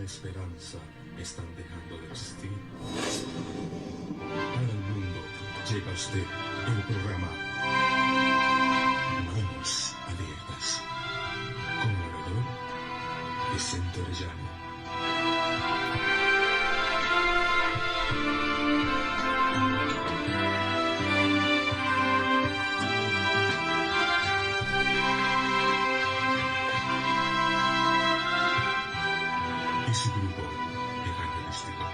esperanza están dejando de existir. Para el mundo llega a usted el programa Manos Abiertas con orador Vicente Orellana. Y su grupo evangelístico.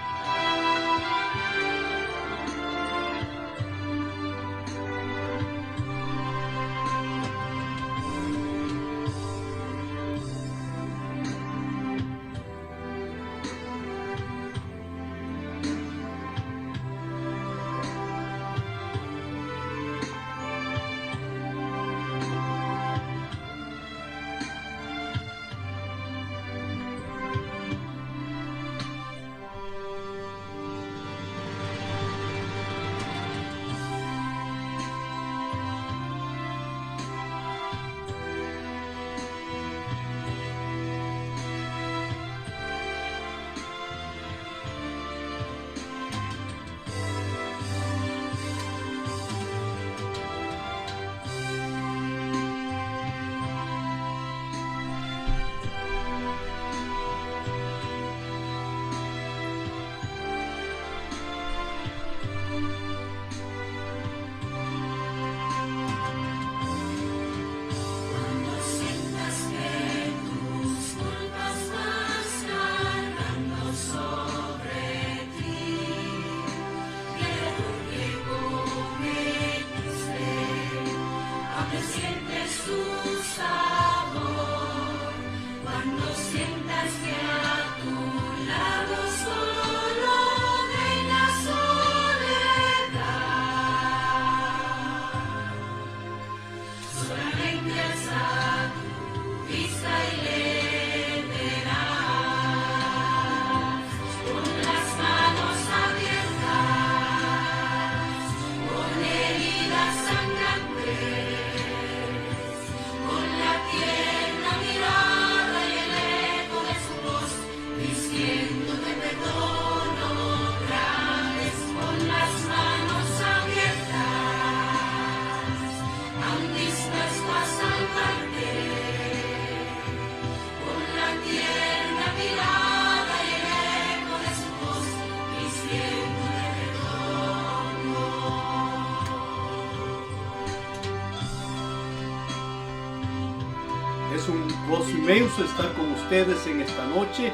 Es un gozo inmenso estar con ustedes en esta noche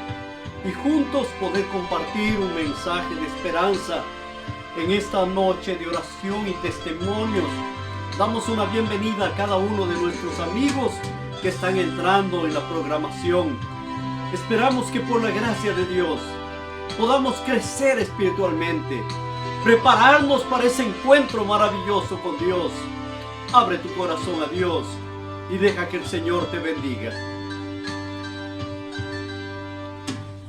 y juntos poder compartir un mensaje de esperanza en esta noche de oración y testimonios. Damos una bienvenida a cada uno de nuestros amigos que están entrando en la programación. Esperamos que por la gracia de Dios podamos crecer espiritualmente, prepararnos para ese encuentro maravilloso con Dios. Abre tu corazón a Dios y deja que el Señor te bendiga.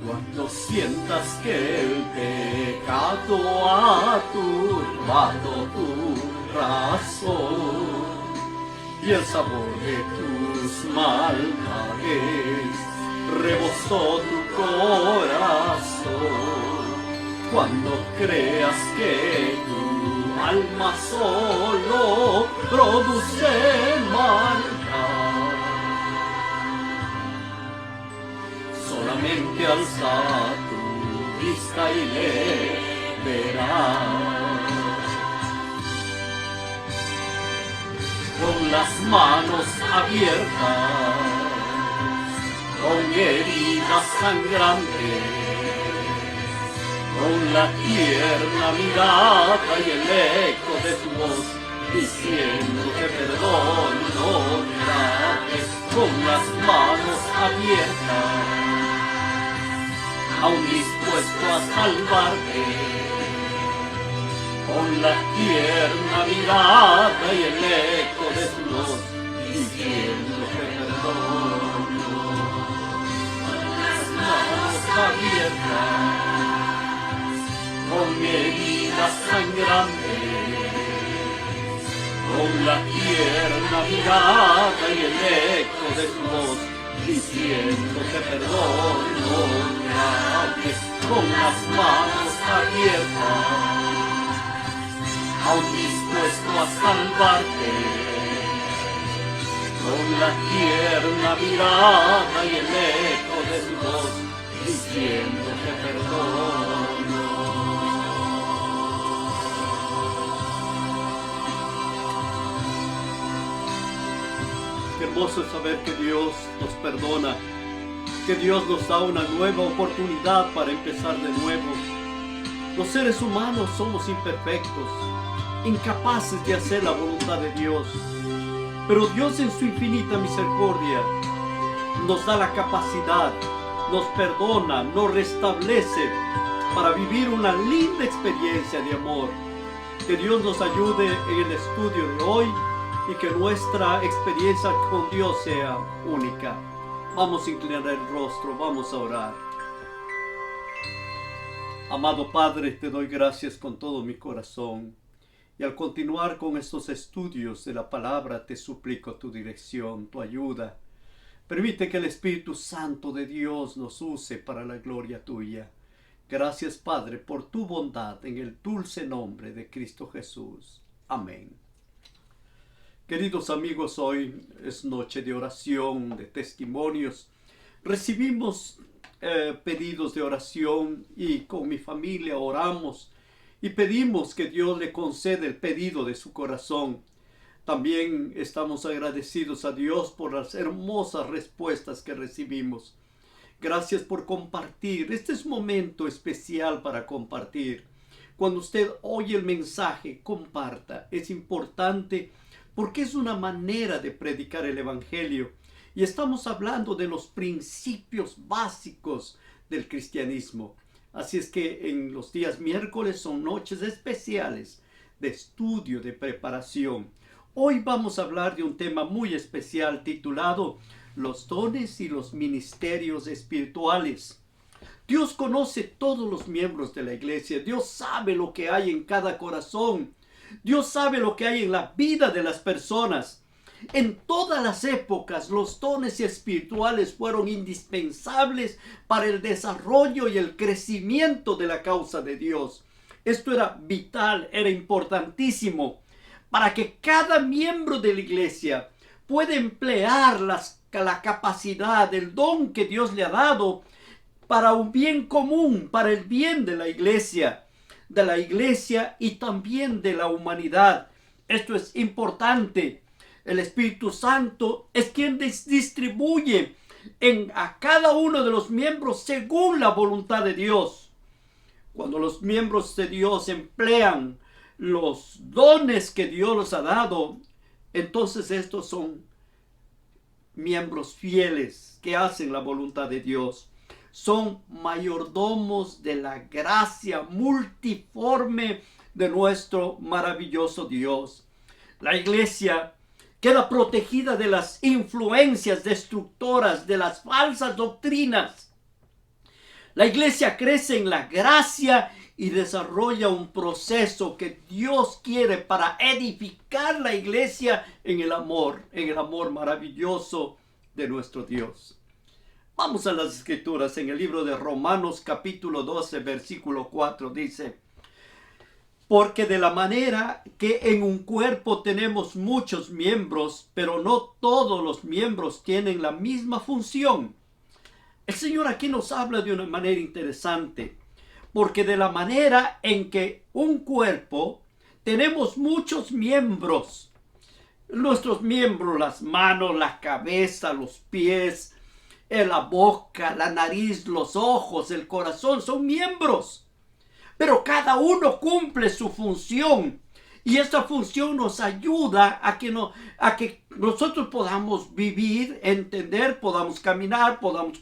Cuando sientas que el pecado ha turbado tu razón y el sabor de tus maldades rebosó tu corazón, cuando creas que tu alma solo produce maldad, solamente alza tu vista y le verás. Con las manos abiertas, con heridas sangrantes, con la tierna mirada y el eco de tu voz, diciéndote perdón otra vez, con las manos abiertas, aún dispuesto a salvarte, con la tierna mirada y el eco de tu voz, diciéndote perdón, con las manos abiertas, con heridas sangrantes, con la tierna mirada y el eco de tu voz, diciéndote perdón otra vulnerables con las manos abiertas, aún dispuesto a salvarte, con la tierna mirada y el eco de su voz, diciéndote perdono. Qué hermoso es saber que Dios nos perdona, que Dios nos da una nueva oportunidad para empezar de nuevo. Los seres humanos somos imperfectos, incapaces de hacer la voluntad de Dios, pero Dios en su infinita misericordia nos da la capacidad, nos perdona, nos restablece para vivir una linda experiencia de amor. Que Dios nos ayude en el estudio de hoy y que nuestra experiencia con Dios sea única. Vamos a inclinar el rostro, vamos a orar. Amado Padre, te doy gracias con todo mi corazón. Y al continuar con estos estudios de la palabra, te suplico tu dirección, tu ayuda. Permite que el Espíritu Santo de Dios nos use para la gloria tuya. Gracias, Padre, por tu bondad en el dulce nombre de Cristo Jesús. Amén. Queridos amigos, hoy es noche de oración, de testimonios. Recibimos pedidos de oración y con mi familia oramos y pedimos que Dios le conceda el pedido de su corazón. También estamos agradecidos a Dios por las hermosas respuestas que recibimos. Gracias por compartir. Este es un momento especial para compartir. Cuando usted oye el mensaje, comparta. Es importante porque es una manera de predicar el Evangelio. Y estamos hablando de los principios básicos del cristianismo. Así es que en los días miércoles son noches especiales de estudio, de preparación. Hoy vamos a hablar de un tema muy especial titulado Los dones y los ministerios espirituales. Dios conoce todos los miembros de la iglesia. Dios sabe lo que hay en cada corazón. Dios sabe lo que hay en la vida de las personas. En todas las épocas, los dones espirituales fueron indispensables para el desarrollo y el crecimiento de la causa de Dios. Esto era vital, era importantísimo para que cada miembro de la iglesia pueda emplear la capacidad, el don que Dios le ha dado para un bien común, para el bien de la iglesia y también de la humanidad. Esto es importante. El Espíritu Santo es quien distribuye a cada uno de los miembros según la voluntad de Dios. Cuando los miembros de Dios emplean los dones que Dios les ha dado, entonces estos son miembros fieles que hacen la voluntad de Dios. Son mayordomos de la gracia multiforme de nuestro maravilloso Dios. La iglesia queda protegida de las influencias destructoras de las falsas doctrinas. La iglesia crece en la gracia y desarrolla un proceso que Dios quiere para edificar la iglesia en el amor maravilloso de nuestro Dios. Vamos a las escrituras. En el libro de Romanos capítulo 12 versículo 4 dice: porque de la manera que en un cuerpo tenemos muchos miembros, pero no todos los miembros tienen la misma función. El Señor aquí nos habla de una manera interesante. Porque de la manera en que un cuerpo tenemos muchos miembros. Nuestros miembros, las manos, la cabeza, los pies, la boca, la nariz, los ojos, el corazón, son miembros. Pero cada uno cumple su función. Y esta función nos ayuda a que nosotros podamos vivir, entender, podamos caminar, podamos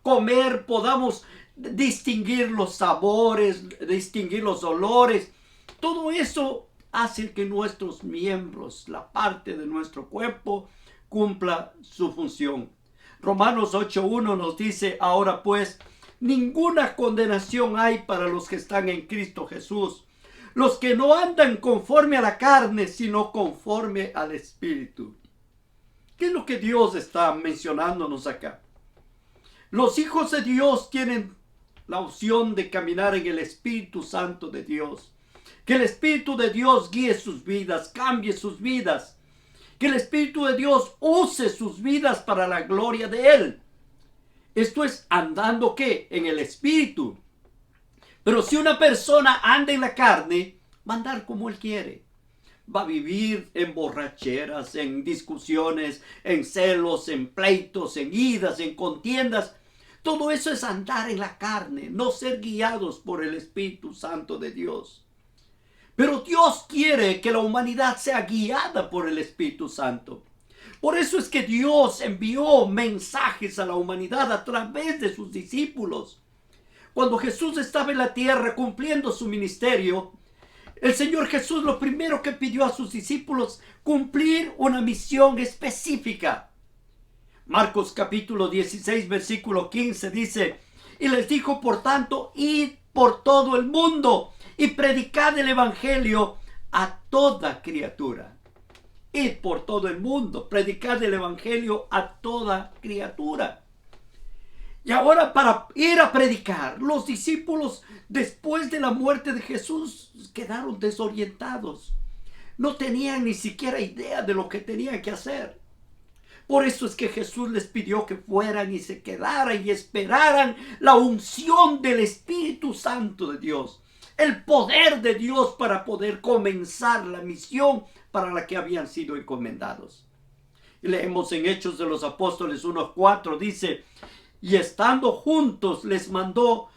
comer, podamos distinguir los sabores, distinguir los olores. Todo eso hace que nuestros miembros, la parte de nuestro cuerpo, cumpla su función. Romanos 8:1 nos dice: ahora pues, ninguna condenación hay para los que están en Cristo Jesús, los que no andan conforme a la carne, sino conforme al Espíritu. ¿Qué es lo que Dios está mencionándonos acá? Los hijos de Dios tienen la opción de caminar en el Espíritu Santo de Dios. Que el Espíritu de Dios guíe sus vidas, cambie sus vidas. Que el Espíritu de Dios use sus vidas para la gloria de Él. Esto es andando, ¿qué? En el Espíritu. Pero si una persona anda en la carne, va a andar como él quiere. Va a vivir en borracheras, en discusiones, en celos, en pleitos, en idas, en contiendas. Todo eso es andar en la carne, no ser guiados por el Espíritu Santo de Dios. Pero Dios quiere que la humanidad sea guiada por el Espíritu Santo. Por eso es que Dios envió mensajes a la humanidad a través de sus discípulos. Cuando Jesús estaba en la tierra cumpliendo su ministerio, el Señor Jesús lo primero que pidió a sus discípulos, cumplir una misión específica. Marcos capítulo 16, versículo 15 dice, y les dijo, por tanto, id por todo el mundo y predicad el evangelio a toda criatura. Id por todo el mundo, predicad el evangelio a toda criatura. Y ahora para ir a predicar, los discípulos después de la muerte de Jesús quedaron desorientados. No tenían ni siquiera idea de lo que tenían que hacer. Por eso es que Jesús les pidió que fueran y se quedaran y esperaran la unción del Espíritu Santo de Dios. El poder de Dios para poder comenzar la misión para la que habían sido encomendados. Y leemos en Hechos de los Apóstoles 1:4, dice, y estando juntos les mandó,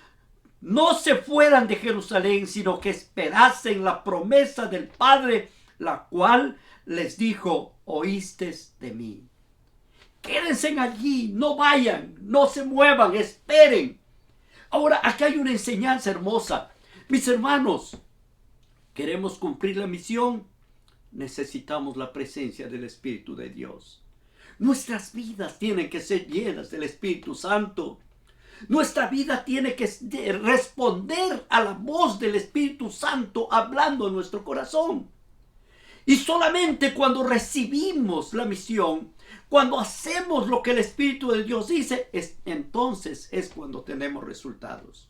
no se fueran de Jerusalén, sino que esperasen la promesa del Padre, la cual les dijo, oístes de mí. Quédense allí, no vayan, no se muevan, esperen. Ahora, acá hay una enseñanza hermosa. Mis hermanos, ¿queremos cumplir la misión? Necesitamos la presencia del Espíritu de Dios. Nuestras vidas tienen que ser llenas del Espíritu Santo. Nuestra vida tiene que responder a la voz del Espíritu Santo hablando en nuestro corazón. Y solamente cuando recibimos la misión, cuando hacemos lo que el Espíritu de Dios dice, entonces es cuando tenemos resultados.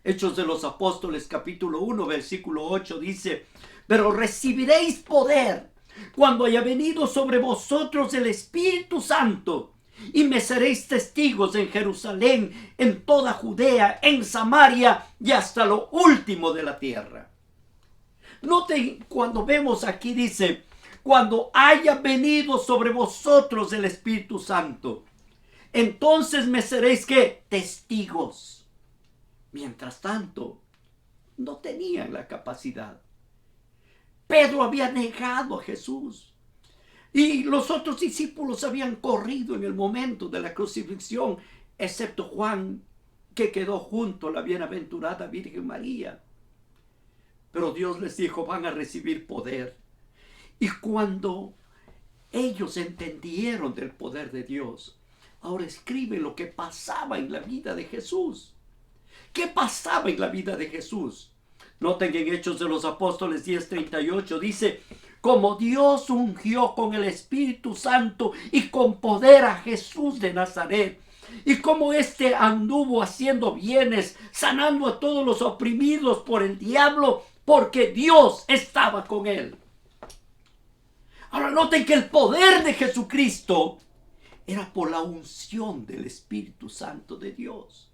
Hechos de los Apóstoles capítulo 1 versículo 8 dice, pero recibiréis poder cuando haya venido sobre vosotros el Espíritu Santo, y me seréis testigos en Jerusalén, en toda Judea, en Samaria y hasta lo último de la tierra. Noten cuando vemos aquí dice, cuando haya venido sobre vosotros el Espíritu Santo, entonces me seréis ¿qué? Testigos. Mientras tanto, no tenían la capacidad. Pedro había negado a Jesús. Y los otros discípulos habían corrido en el momento de la crucifixión, excepto Juan, que quedó junto a la bienaventurada Virgen María. Pero Dios les dijo, van a recibir poder. Y cuando ellos entendieron del poder de Dios, ahora escribe lo que pasaba en la vida de Jesús. ¿Qué pasaba en la vida de Jesús? Noten que en Hechos de los Apóstoles 10:38 dice, como Dios ungió con el Espíritu Santo y con poder a Jesús de Nazaret, y como éste anduvo haciendo bienes, sanando a todos los oprimidos por el diablo, porque Dios estaba con él. Ahora noten que el poder de Jesucristo era por la unción del Espíritu Santo de Dios.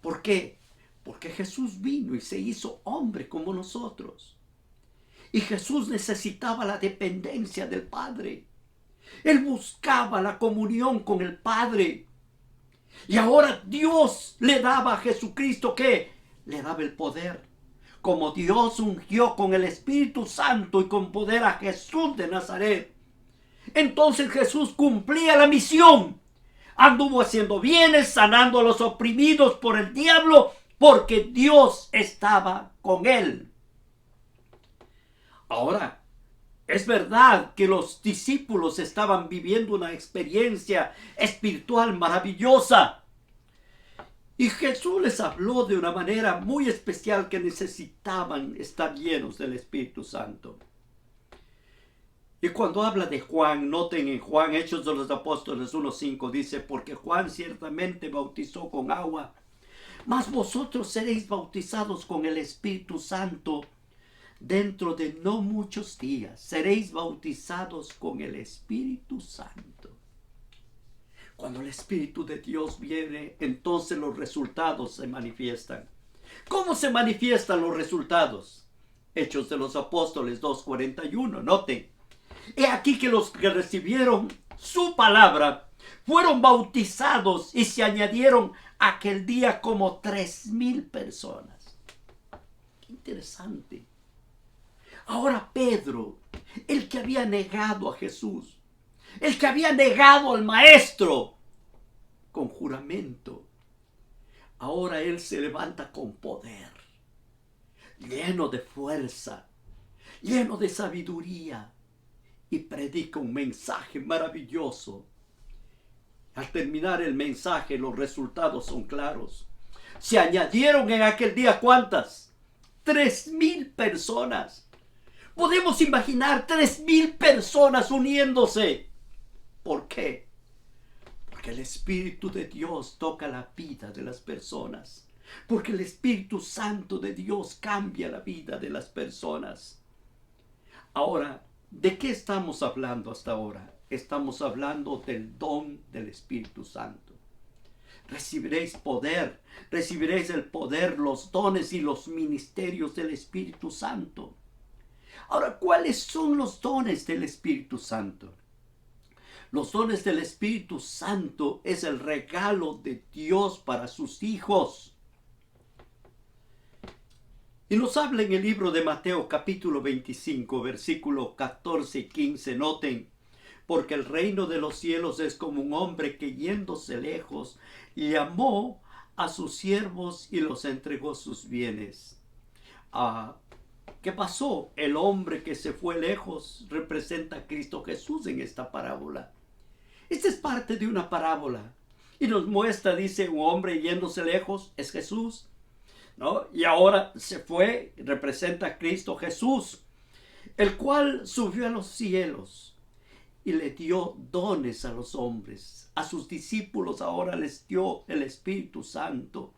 ¿Por qué? Porque Jesús vino y se hizo hombre como nosotros. Y Jesús necesitaba la dependencia del Padre. Él buscaba la comunión con el Padre. Y ahora Dios le daba a Jesucristo, ¿qué? Le daba el poder. Como Dios ungió con el Espíritu Santo y con poder a Jesús de Nazaret, entonces Jesús cumplía la misión. Anduvo haciendo bienes, sanando a los oprimidos por el diablo, porque Dios estaba con él. Ahora, es verdad que los discípulos estaban viviendo una experiencia espiritual maravillosa. Y Jesús les habló de una manera muy especial que necesitaban estar llenos del Espíritu Santo. Y cuando habla de Juan, noten en Juan, Hechos de los Apóstoles 1:5, dice, porque Juan ciertamente bautizó con agua, Mas vosotros seréis bautizados con el Espíritu Santo dentro de no muchos días. Seréis bautizados con el Espíritu Santo. Cuando el Espíritu de Dios viene, entonces los resultados se manifiestan. ¿Cómo se manifiestan los resultados? Hechos de los Apóstoles 2:41, noten. He aquí que los que recibieron su palabra fueron bautizados y se añadieron aquel día como 3,000 personas. Qué interesante. Ahora Pedro, el que había negado a Jesús, el que había negado al Maestro con juramento, ahora él se levanta con poder, lleno de fuerza, lleno de sabiduría, y predica un mensaje maravilloso. Al terminar el mensaje, los resultados son claros. Se añadieron en aquel día, ¿cuántas? 3,000 personas. Podemos imaginar 3,000 personas uniéndose. ¿Por qué? Porque el Espíritu de Dios toca la vida de las personas. Porque el Espíritu Santo de Dios cambia la vida de las personas. Ahora, ¿de qué estamos hablando hasta ahora? Estamos hablando del don del Espíritu Santo. Recibiréis poder, recibiréis el poder, los dones y los ministerios del Espíritu Santo. Ahora, ¿cuáles son los dones del Espíritu Santo? Los dones del Espíritu Santo es el regalo de Dios para sus hijos. Y nos habla en el libro de Mateo capítulo 25, versículo 14 y 15. Noten, porque el reino de los cielos es como un hombre que yéndose lejos, llamó a sus siervos y los entregó sus bienes. ¿Qué pasó? El hombre que se fue lejos representa a Cristo Jesús en esta parábola. Esta es parte de una parábola. Y nos muestra, dice, un hombre yéndose lejos, es Jesús, ¿no? Y ahora se fue, representa a Cristo Jesús, el cual subió a los cielos y le dio dones a los hombres. A sus discípulos ahora les dio el Espíritu Santo.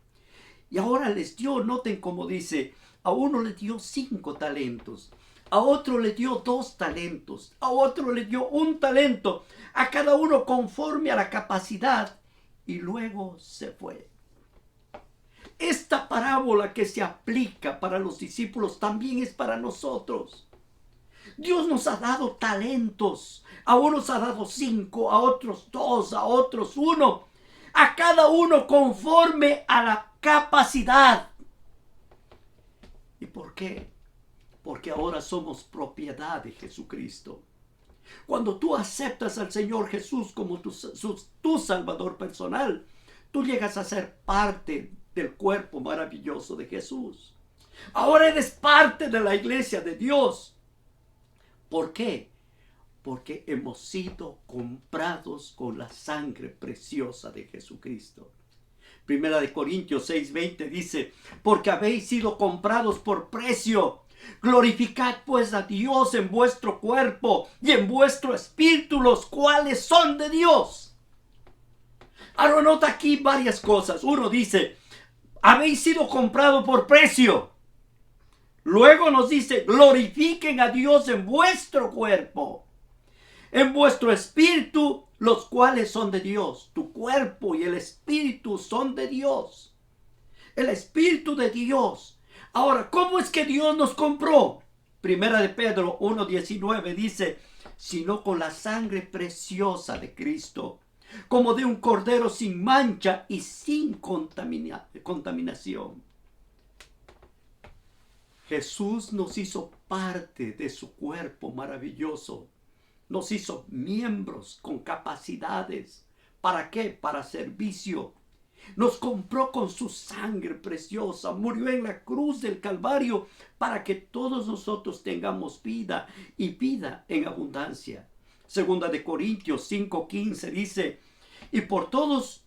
Y ahora les dio, noten cómo dice, a uno le dio 5 talentos, a otro le dio 2 talentos, a otro le dio 1 talento, a cada uno conforme a la capacidad, y luego se fue. Esta parábola que se aplica para los discípulos también es para nosotros. Dios nos ha dado talentos. A unos ha dado 5, a otros 2, a otros 1. A cada uno conforme a la capacidad. ¿Y por qué? Porque ahora somos propiedad de Jesucristo. Cuando tú aceptas al Señor Jesús como tu Salvador personal, tú llegas a ser parte del cuerpo maravilloso de Jesús. Ahora eres parte de la iglesia de Dios. ¿Por qué? Porque hemos sido comprados con la sangre preciosa de Jesucristo. Primera de Corintios 6:20 dice, porque habéis sido comprados por precio. Glorificad pues a Dios en vuestro cuerpo y en vuestro espíritu, los cuales son de Dios. Ahora nota aquí varias cosas. Uno dice, habéis sido comprados por precio. Luego nos dice, glorifiquen a Dios en vuestro cuerpo, en vuestro espíritu, los cuales son de Dios. Tu cuerpo y el espíritu son de Dios. El espíritu de Dios. Ahora, ¿cómo es que Dios nos compró? Primera de Pedro 1:19 dice, sino con la sangre preciosa de Cristo, como de un cordero sin mancha y sin contaminación. Jesús nos hizo parte de su cuerpo maravilloso. Nos hizo miembros con capacidades. ¿Para qué? Para servicio. Nos compró con su sangre preciosa. Murió en la cruz del Calvario para que todos nosotros tengamos vida y vida en abundancia. Segunda de Corintios 5:15 dice, y por todos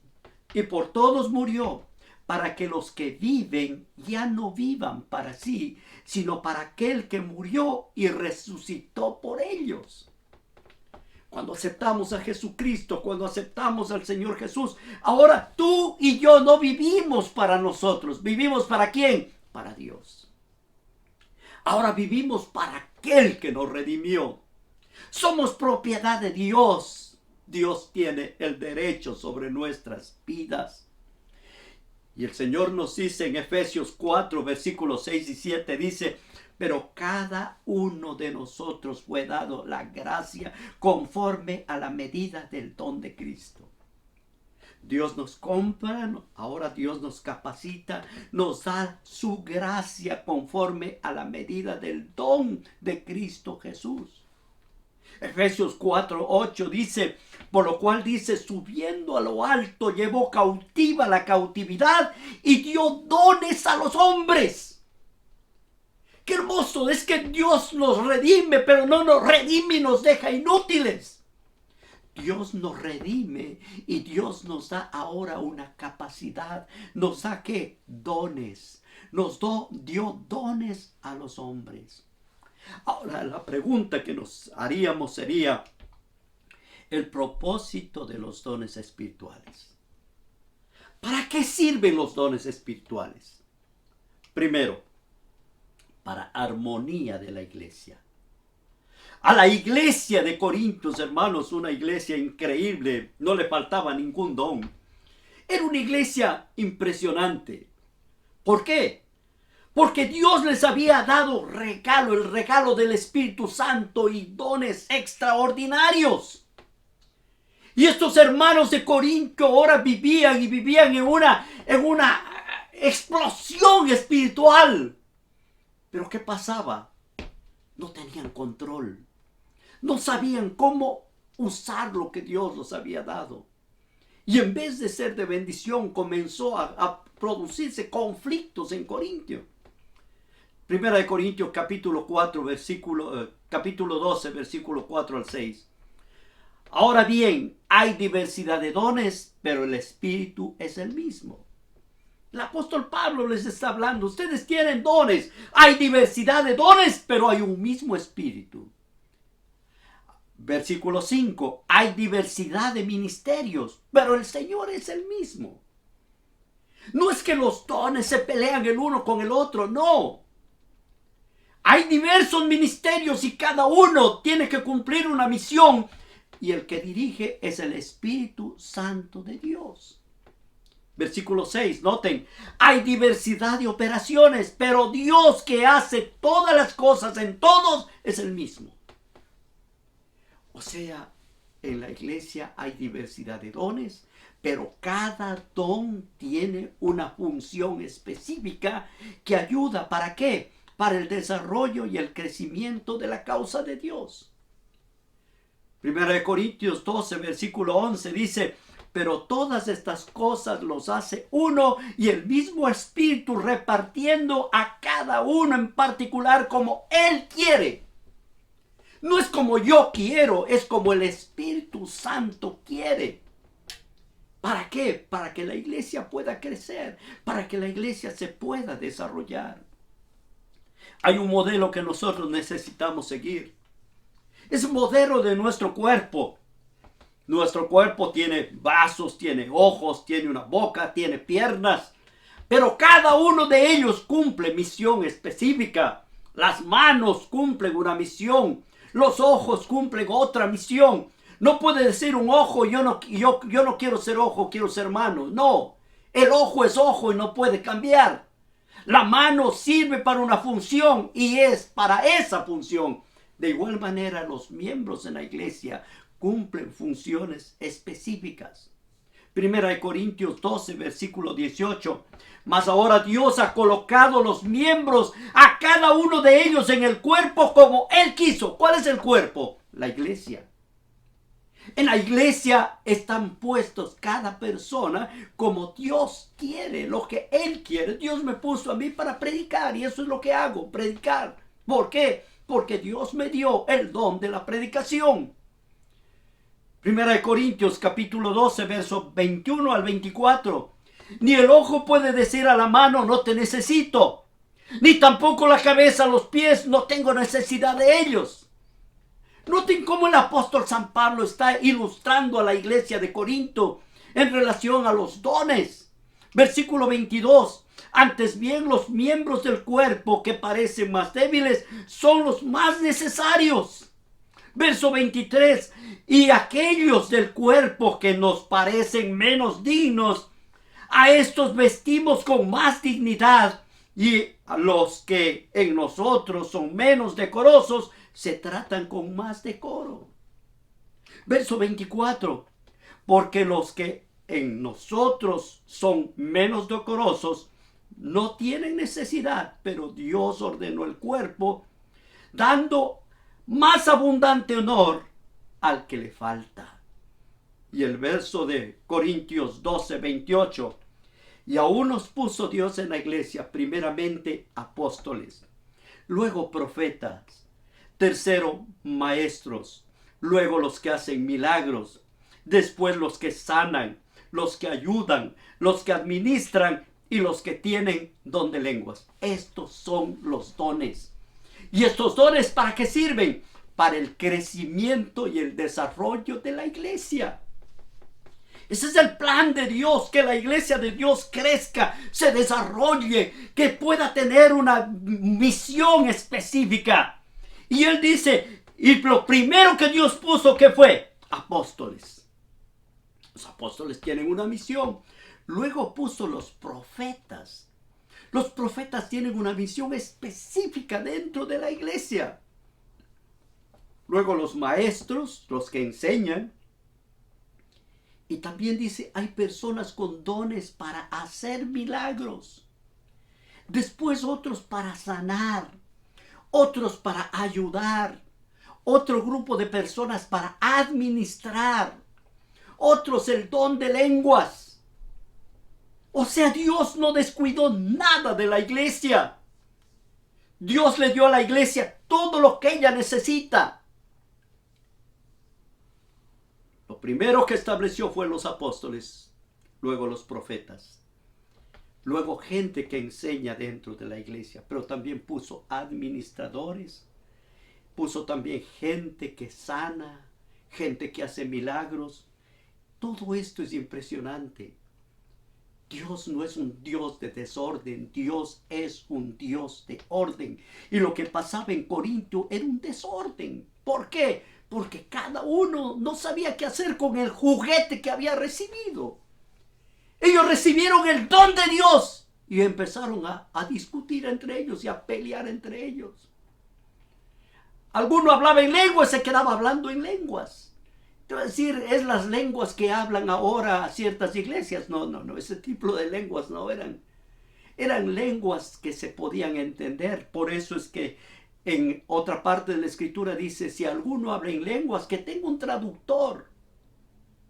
murió, para que los que viven ya no vivan para sí, sino para aquel que murió y resucitó por ellos. Cuando aceptamos a Jesucristo, cuando aceptamos al Señor Jesús, ahora tú y yo no vivimos para nosotros. ¿Vivimos para quién? Para Dios. Ahora vivimos para aquel que nos redimió. Somos propiedad de Dios. Dios tiene el derecho sobre nuestras vidas. Y el Señor nos dice en Efesios 4, versículos 6 y 7, dice: pero cada uno de nosotros fue dado la gracia conforme a la medida del don de Cristo. Dios nos compra, ahora Dios nos capacita, nos da su gracia conforme a la medida del don de Cristo Jesús. Efesios 4, 8 dice: por lo cual dice, subiendo a lo alto, llevó cautiva la cautividad y dio dones a los hombres. Qué hermoso es que Dios nos redime, pero no nos redime y nos deja inútiles. Dios nos redime y Dios nos da ahora una capacidad. Nos da ¿qué? Dones. Nos dio dones a los hombres. Ahora la pregunta que nos haríamos sería el propósito de los dones espirituales. ¿Para qué sirven los dones espirituales? Primero, para armonía de la iglesia. A la iglesia de Corintios, hermanos, una iglesia increíble, no le faltaba ningún don. Era una iglesia impresionante. ¿Por qué? Porque Dios les había dado el regalo del Espíritu Santo y dones extraordinarios. Y estos hermanos de Corinto ahora vivían en una explosión espiritual. Pero ¿qué pasaba? No tenían control. No sabían cómo usar lo que Dios los había dado. Y en vez de ser de bendición, comenzó a producirse conflictos en Corintio. Primera de Corintios capítulo 12, versículo 4 al 6. Ahora bien, hay diversidad de dones, pero el Espíritu es el mismo. El apóstol Pablo les está hablando. Ustedes tienen dones. Hay diversidad de dones, pero hay un mismo Espíritu. Versículo 5. Hay diversidad de ministerios, pero el Señor es el mismo. No es que los dones se pelean el uno con el otro, no. Hay diversos ministerios y cada uno tiene que cumplir una misión. Y el que dirige es el Espíritu Santo de Dios. Versículo 6, noten, hay diversidad de operaciones, pero Dios que hace todas las cosas en todos es el mismo. O sea, en la iglesia hay diversidad de dones, pero cada don tiene una función específica que ayuda, ¿para qué? Para el desarrollo y el crecimiento de la causa de Dios. Primera de Corintios 12, versículo 11 dice: pero todas estas cosas los hace uno y el mismo Espíritu, repartiendo a cada uno en particular como Él quiere. No es como yo quiero, es como el Espíritu Santo quiere. ¿Para qué? Para que la iglesia pueda crecer, para que la iglesia se pueda desarrollar. Hay un modelo que nosotros necesitamos seguir. Es un modelo de nuestro cuerpo. Nuestro cuerpo tiene brazos, tiene ojos, tiene una boca, tiene piernas. Pero cada uno de ellos cumple misión específica. Las manos cumplen una misión. Los ojos cumplen otra misión. No puede decir un ojo, yo no quiero ser ojo, quiero ser mano. No, el ojo es ojo y no puede cambiar. La mano sirve para una función y es para esa función. De igual manera, los miembros en la iglesia cumplen funciones específicas. Primera de Corintios 12, versículo 18. Mas ahora Dios ha colocado los miembros a cada uno de ellos en el cuerpo como Él quiso. ¿Cuál es el cuerpo? La iglesia. En la iglesia están puestos cada persona como Dios quiere, lo que Él quiere. Dios me puso a mí para predicar y eso es lo que hago, predicar. ¿Por qué? Porque Dios me dio el don de la predicación. Primera de Corintios capítulo 12, versos 21 al 24. Ni el ojo puede decir a la mano, no te necesito. Ni tampoco la cabeza a los pies, no tengo necesidad de ellos. Noten cómo el apóstol San Pablo está ilustrando a la iglesia de Corinto en relación a los dones. Versículo 22. Antes bien, los miembros del cuerpo que parecen más débiles son los más necesarios. Verso 23. Y aquellos del cuerpo que nos parecen menos dignos, a estos vestimos con más dignidad, y a los que en nosotros son menos decorosos, se tratan con más decoro. Verso 24. Porque los que en nosotros son menos decorosos no tienen necesidad, pero Dios ordenó el cuerpo, dando más abundante honor al que le falta. Y el verso de Corintios 12, 28. Y aún nos puso Dios en la iglesia, primeramente apóstoles, luego profetas, tercero maestros, luego los que hacen milagros, después los que sanan, los que ayudan, los que administran y los que tienen don de lenguas. Estos son los dones. ¿Y estos dones para qué sirven? Para el crecimiento y el desarrollo de la iglesia. Ese es el plan de Dios, que la iglesia de Dios crezca, se desarrolle, que pueda tener una misión específica. Y él dice, y lo primero que Dios puso, ¿qué fue? Apóstoles. Los apóstoles tienen una misión. Luego puso los profetas. Los profetas tienen una misión específica dentro de la iglesia. Luego los maestros, los que enseñan. Y también dice, hay personas con dones para hacer milagros. Después otros para sanar. Otros para ayudar. Otro grupo de personas para administrar. Otros el don de lenguas. O sea, Dios no descuidó nada de la iglesia. Dios le dio a la iglesia todo lo que ella necesita. Lo primero que estableció fue los apóstoles, luego los profetas, luego gente que enseña dentro de la iglesia, pero también puso administradores, puso también gente que sana, gente que hace milagros. Todo esto es impresionante. Dios no es un Dios de desorden, Dios es un Dios de orden. Y lo que pasaba en Corinto era un desorden. ¿Por qué? Porque cada uno no sabía qué hacer con el juguete que había recibido. Ellos recibieron el don de Dios y empezaron a discutir entre ellos y a pelear entre ellos. Alguno hablaba en lenguas y se quedaba hablando en lenguas. Te voy a decir, es las lenguas que hablan ahora a ciertas iglesias. No, ese tipo de lenguas no eran. Eran lenguas que se podían entender. Por eso es que en otra parte de la escritura dice, si alguno habla en lenguas, que tenga un traductor.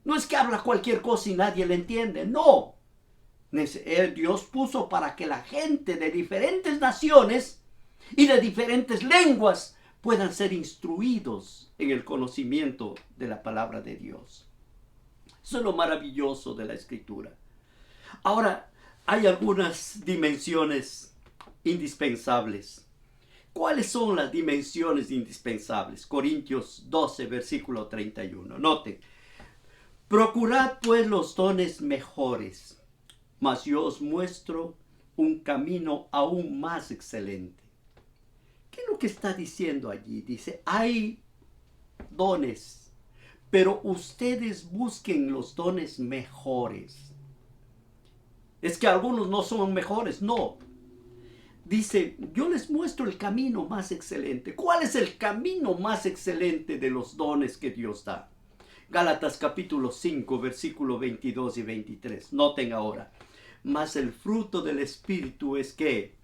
No es que habla cualquier cosa y nadie le entiende, no. Dios puso para que la gente de diferentes naciones y de diferentes lenguas puedan ser instruidos en el conocimiento de la palabra de Dios. Eso es lo maravilloso de la escritura. Ahora, hay algunas dimensiones indispensables. ¿Cuáles son las dimensiones indispensables? Corintios 12, versículo 31. Noten. Procurad pues los dones mejores, mas yo os muestro un camino aún más excelente. ¿Qué es lo que está diciendo allí? Dice, hay dones, pero ustedes busquen los dones mejores. Es que algunos no son mejores, no. Dice, yo les muestro el camino más excelente. ¿Cuál es el camino más excelente de los dones que Dios da? Gálatas capítulo 5, versículo 22 y 23. Noten ahora. Mas el fruto del Espíritu es ¿qué?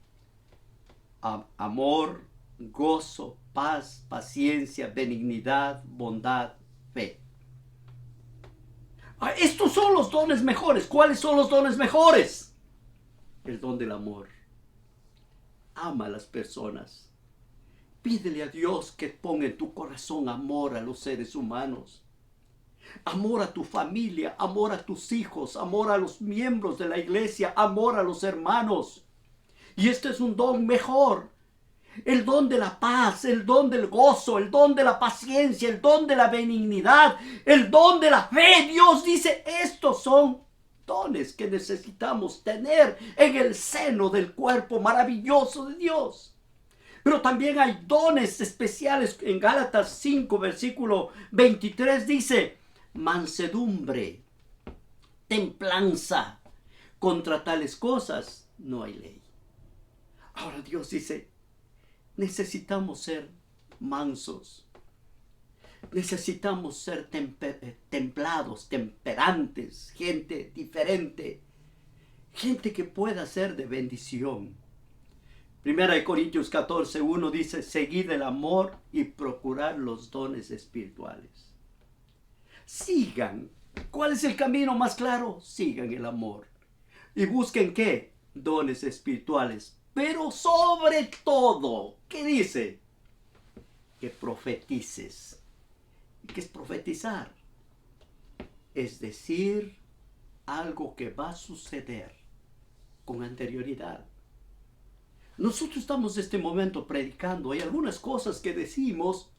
Amor, gozo, paz, paciencia, benignidad, bondad, fe. Estos son los dones mejores. ¿Cuáles son los dones mejores? El don del amor. Ama a las personas. Pídele a Dios que ponga en tu corazón amor a los seres humanos. Amor a tu familia, amor a tus hijos, amor a los miembros de la iglesia, amor a los hermanos. Y este es un don mejor. el don de la paz, el don del gozo, el don de la paciencia, el don de la benignidad, el don de la fe. Dios dice, estos son dones que necesitamos tener en el seno del cuerpo maravilloso de Dios. Pero también hay dones especiales. En Gálatas 5, versículo 23 dice, mansedumbre, templanza, contra tales cosas no hay ley. Ahora Dios dice, necesitamos ser mansos. Necesitamos ser templados, temperantes, gente diferente, gente que pueda ser de bendición. 1 Corintios 14:1 dice, seguid el amor y procurad los dones espirituales. Sigan. ¿Cuál es el camino más claro? Sigan el amor. ¿Y busquen qué? Dones espirituales. Pero sobre todo, ¿qué dice? Que profetices. ¿Qué es profetizar? Es decir, algo que va a suceder con anterioridad. Nosotros estamos en este momento predicando. Hay algunas cosas que decimos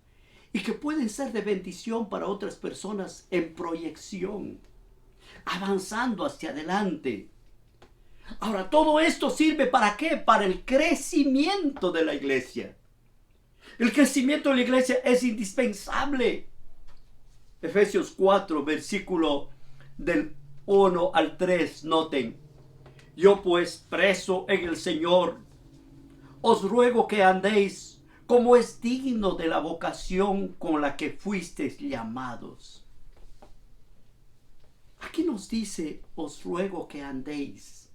y que pueden ser de bendición para otras personas en proyección, avanzando hacia adelante. Ahora, todo esto sirve ¿para qué? Para el crecimiento de la iglesia. El crecimiento de la iglesia es indispensable. Efesios 4, versículo del 1 al 3, noten. Yo pues, preso en el Señor, os ruego que andéis como es digno de la vocación con la que fuisteis llamados. Aquí nos dice, os ruego que andéis.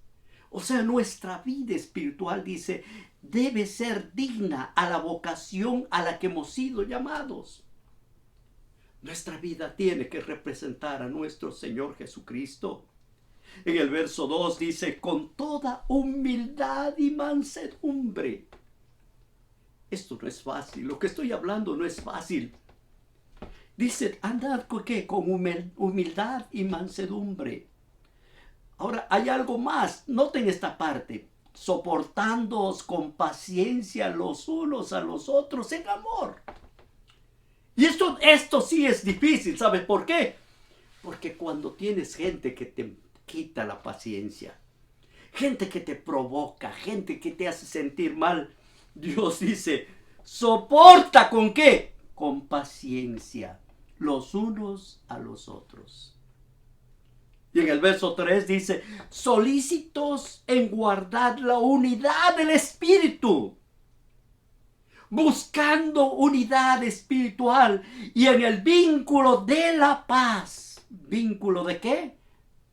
O sea, nuestra vida espiritual, dice, debe ser digna a la vocación a la que hemos sido llamados. Nuestra vida tiene que representar a nuestro Señor Jesucristo. En el verso 2 dice, con toda humildad y mansedumbre. Esto no es fácil, lo que estoy hablando no es fácil. Dice, andad con ¿qué? Con humildad y mansedumbre. Ahora, hay algo más, noten esta parte. Soportándoos con paciencia los unos a los otros en amor. Y esto sí es difícil, ¿sabes por qué? Porque cuando tienes gente que te quita la paciencia, gente que te provoca, gente que te hace sentir mal, Dios dice, soporta ¿con qué? Con paciencia los unos a los otros. Y en el verso 3 dice, solícitos en guardar la unidad del espíritu, buscando unidad espiritual y en el vínculo de la paz. ¿Vínculo de qué?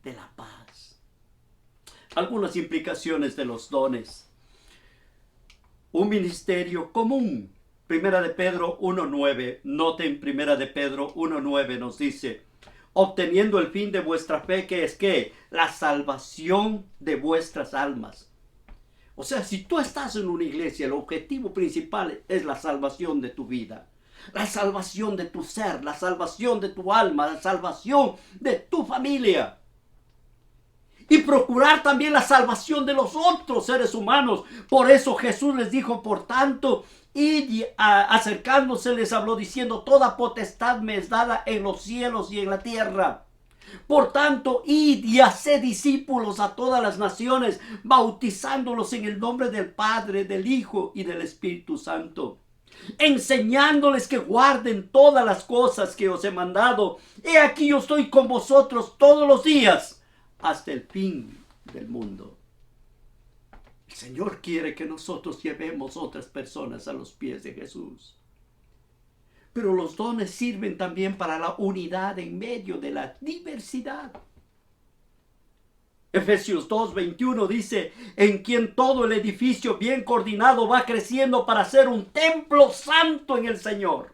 De la paz. Algunas implicaciones de los dones. Un ministerio común. Primera de Pedro 1:9. Noten, Primera de Pedro 1:9 nos dice, obteniendo el fin de vuestra fe, que es ¿qué? La salvación de vuestras almas. O sea, si tú estás en una iglesia, el objetivo principal es la salvación de tu vida, la salvación de tu ser, la salvación de tu alma, la salvación de tu familia. Y procurar también la salvación de los otros seres humanos. Por eso Jesús les dijo, por tanto, y acercándose les habló diciendo, toda potestad me es dada en los cielos y en la tierra. Por tanto, id y haced discípulos a todas las naciones, bautizándolos en el nombre del Padre, del Hijo y del Espíritu Santo, enseñándoles que guarden todas las cosas que os he mandado. He aquí yo estoy con vosotros todos los días, hasta el fin del mundo. El Señor quiere que nosotros llevemos otras personas a los pies de Jesús. Pero los dones sirven también para la unidad en medio de la diversidad. Efesios 2:21 dice, en quien todo el edificio bien coordinado va creciendo para ser un templo santo en el Señor.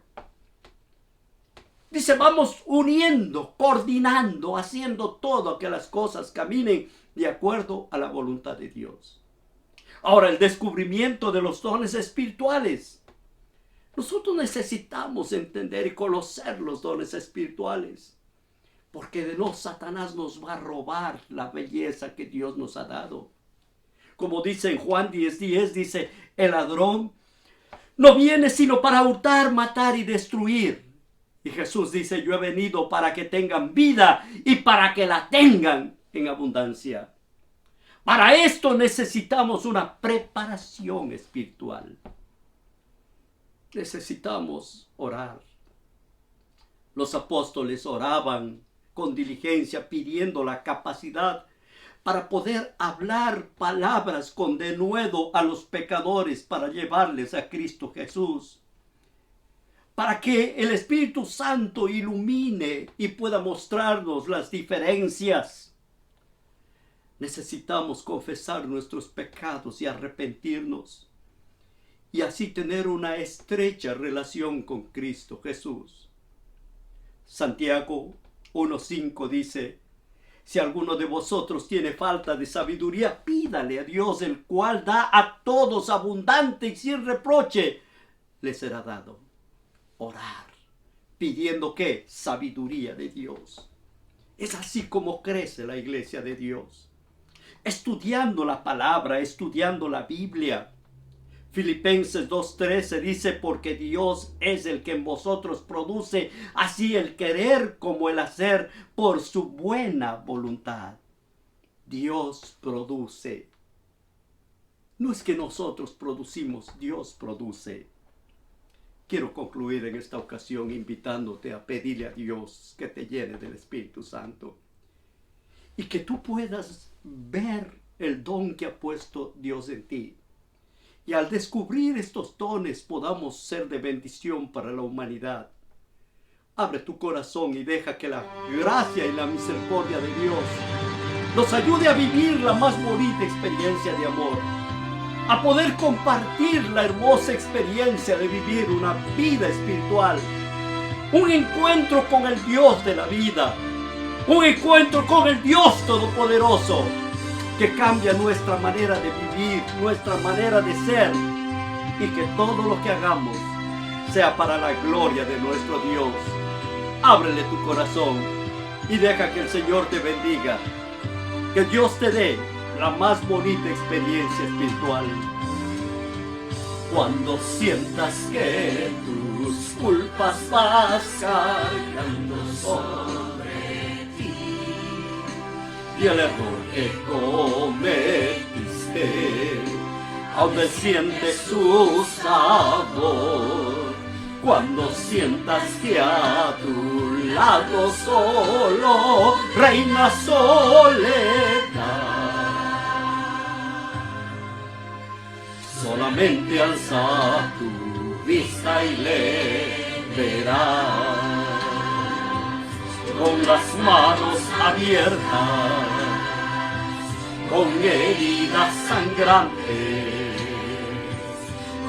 Dice, vamos uniendo, coordinando, haciendo todo que las cosas caminen de acuerdo a la voluntad de Dios. Ahora, el descubrimiento de los dones espirituales. Nosotros necesitamos entender y conocer los dones espirituales, porque de no, Satanás nos va a robar la belleza que Dios nos ha dado. Como dice en Juan 10:10, dice, el ladrón no viene sino para hurtar, matar y destruir. Y Jesús dice, yo he venido para que tengan vida y para que la tengan en abundancia. Para esto necesitamos una preparación espiritual. Necesitamos orar. Los apóstoles oraban con diligencia, pidiendo la capacidad para poder hablar palabras con denuedo a los pecadores, para llevarles a Cristo Jesús, para que el Espíritu Santo ilumine y pueda mostrarnos las diferencias. Necesitamos confesar nuestros pecados y arrepentirnos, y así tener una estrecha relación con Cristo Jesús. Santiago 1:5 dice, si alguno de vosotros tiene falta de sabiduría, pídale a Dios, el cual da a todos abundante y sin reproche, le será dado. Orar, pidiendo ¿qué? Sabiduría de Dios. Es así como crece la iglesia de Dios. Estudiando la palabra, estudiando la Biblia. Filipenses 2:13 dice, porque Dios es el que en vosotros produce así el querer como el hacer por su buena voluntad. Dios produce. No es que nosotros producimos, Dios produce. Quiero concluir en esta ocasión invitándote a pedirle a Dios que te llene del Espíritu Santo y que tú puedas ver el don que ha puesto Dios en ti. Y al descubrir estos dones podamos ser de bendición para la humanidad. Abre tu corazón y deja que la gracia y la misericordia de Dios nos ayude a vivir la más bonita experiencia de amor, a poder compartir la hermosa experiencia de vivir una vida espiritual, un encuentro con el Dios de la vida, un encuentro con el Dios Todopoderoso, que cambia nuestra manera de vivir, nuestra manera de ser, y que todo lo que hagamos sea para la gloria de nuestro Dios. Ábrele tu corazón y deja que el Señor te bendiga. Que Dios te dé la más bonita experiencia espiritual. Cuando sientas que tus culpas vas cargando sobre ti y el error que cometiste aún sientes su sabor, cuando sientas que a tu lado solo reina soledad, solamente alza tu vista y le verás con las manos abiertas, con heridas sangrantes,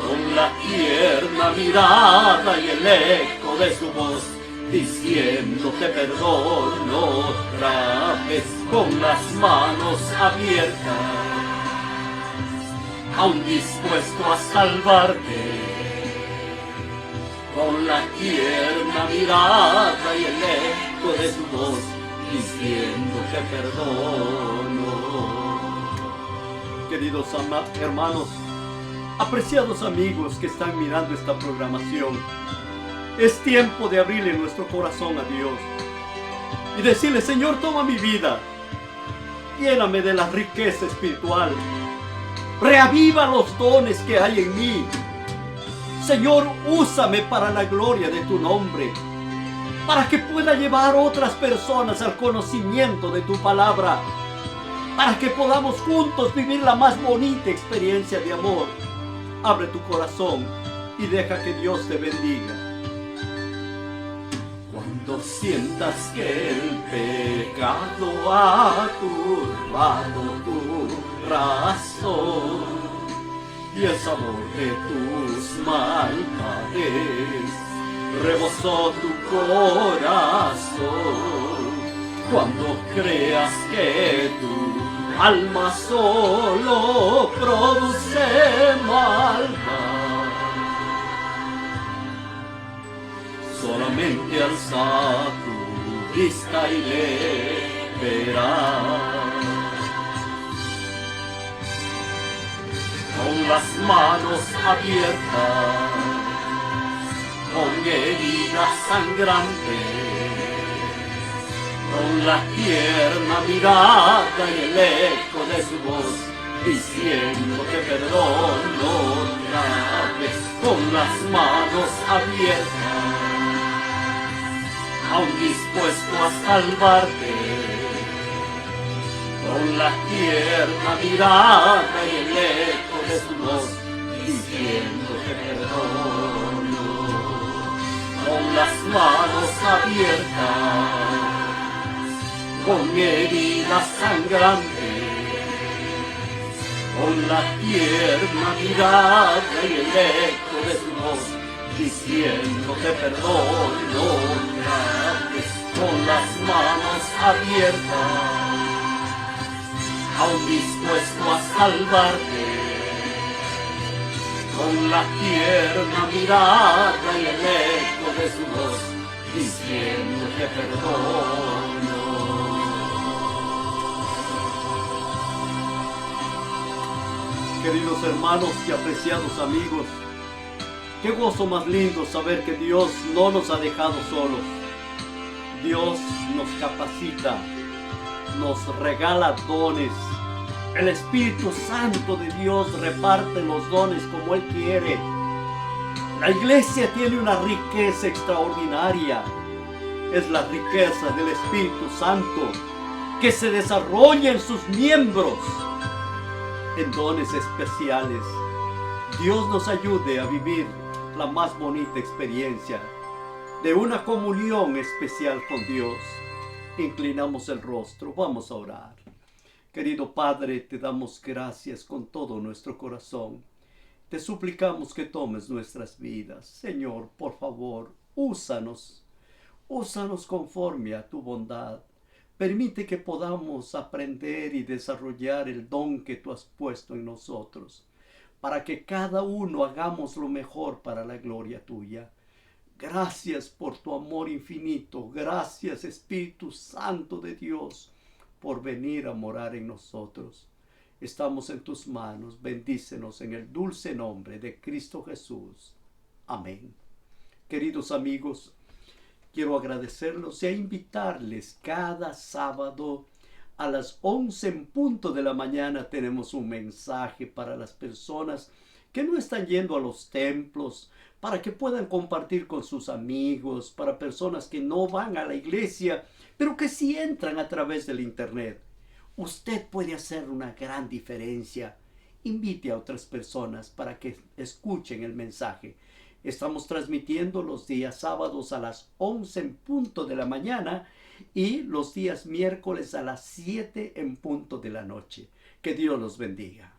con la tierna mirada y el eco de su voz, diciéndote perdón otra vez, con las manos abiertas, aún dispuesto a salvarte, con la tierna mirada y el eco de su voz, diciéndote perdono. Queridos hermanos, apreciados amigos que están mirando esta programación, es tiempo de abrirle nuestro corazón a Dios y decirle: Señor, toma mi vida, lléname de la riqueza espiritual, reaviva los dones que hay en mí. Señor, úsame para la gloria de tu nombre, para que pueda llevar a otras personas al conocimiento de tu palabra, para que podamos juntos vivir la más bonita experiencia de amor. Abre tu corazón y deja que Dios te bendiga. Cuando sientas que el pecado ha turbado tu razón y el sabor de tus maldades rebosó tu corazón, cuando creas que tu alma solo produce maldad, solamente alza tu vista y le verás con las manos abiertas, con heridas sangrantes, con la tierna mirada y el eco de su voz, diciendo que perdono otra vez, con las manos abiertas, aún dispuesto a salvarte, con la tierna mirada y el eco de su voz, diciendo que perdono, con las manos abiertas, con heridas sangrantes, con la tierna mirada y el eco de su voz, diciendo que perdono otra vez, con las manos abiertas, aún dispuesto a salvarte, con la tierna mirada y el eco de su voz, diciendo que perdono. Queridos hermanos y apreciados amigos, qué gozo más lindo saber que Dios no nos ha dejado solos. Dios nos capacita, nos regala dones. El Espíritu Santo de Dios reparte los dones como Él quiere. La iglesia tiene una riqueza extraordinaria. Es la riqueza del Espíritu Santo que se desarrolla en sus miembros en dones especiales. Dios nos ayude a vivir la más bonita experiencia de una comunión especial con Dios. Inclinamos el rostro, vamos a orar. Querido Padre, te damos gracias con todo nuestro corazón. Te suplicamos que tomes nuestras vidas. Señor, por favor, úsanos conforme a tu bondad. Permite que podamos aprender y desarrollar el don que tú has puesto en nosotros, para que cada uno hagamos lo mejor para la gloria tuya. Gracias por tu amor infinito. Gracias, Espíritu Santo de Dios, por venir a morar en nosotros. Estamos en tus manos. Bendícenos en el dulce nombre de Cristo Jesús. Amén. Queridos amigos, quiero agradecerlos e invitarles cada sábado a las 11 en punto de la mañana. Tenemos un mensaje para las personas que no están yendo a los templos, para que puedan compartir con sus amigos, para personas que no van a la iglesia, pero que sí entran a través del internet. Usted puede hacer una gran diferencia. Invite a otras personas para que escuchen el mensaje. Estamos transmitiendo los días sábados a las 11 en punto de la mañana y los días miércoles a las 7 en punto de la noche. Que Dios los bendiga.